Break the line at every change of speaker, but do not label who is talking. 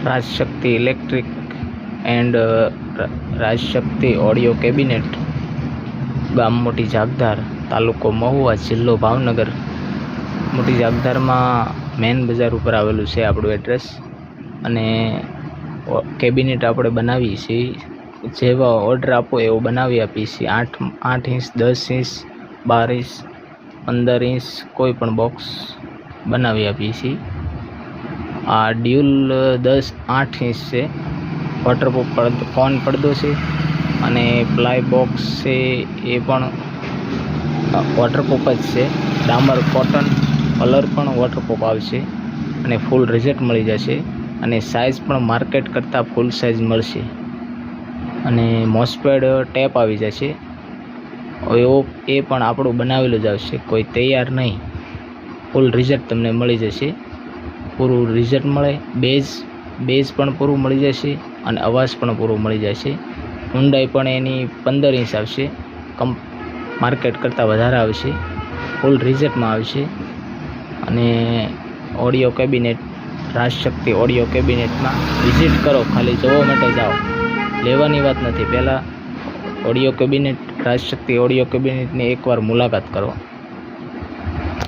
Rajshakti electric and Rajshakti audio cabinet, ગામ મોટી જાગધાર, તાલુકો મહુવા, જિલ્લો ભાવનગર. મોટી જાગધારમાં મેન બજાર ઉપર આવેલું છે આપણું એડ્રેસ. અને કેબિનેટ આપણે બનાવીએ છીએ, જેવા ઓર્ડર આપો એવો બનાવી આપીએ છીએ. 8 ઇંચ, 10 ઇંચ, 12 ઇંચ, 15 ઇંચ કોઈ પણ બોક્સ બનાવી આપીએ છીએ. આ ડ્યુલ 8 ઇંચ છે, વોટરપ્રૂફ કોન પડદો છે. અને પ્લાય બોક્સ છે એ પણ વોટરપ્રૂફ જ છે. ડામર કોટન કલર પણ વોટરપ્રૂફ આવશે અને ફૂલ રિઝલ્ટ મળી જશે. અને સાઇઝ પણ માર્કેટ કરતાં ફૂલ સાઇઝ મળશે. અને મોસ્પેડ ટેપ આવી જશે, એવો એ પણ આપણું બનાવેલું જ આવશે, કોઈ તૈયાર નહીં. ફૂલ રિઝલ્ટ તમને મળી જશે, પૂરું રિઝલ્ટ મળે. બેઝ પણ પૂરું મળી જશે અને અવાજ પણ પૂરો મળી જશે. ઊંડાઈ પણ એની 15 ઇંચ આવશે, માર્કેટ કરતાં વધારે આવશે, ફૂલ રિઝલ્ટમાં આવશે. અને ઓડિયો કેબિનેટ, રાજશક્તિ ઓડિયો કેબિનેટમાં વિઝિટ કરો, ખાલી જોવા માટે જાઓ, લેવાની વાત નથી. પહેલાં ઓડિયો કેબિનેટ, રાજશક્તિ ઓડિયો કેબિનેટની એકવાર મુલાકાત કરો.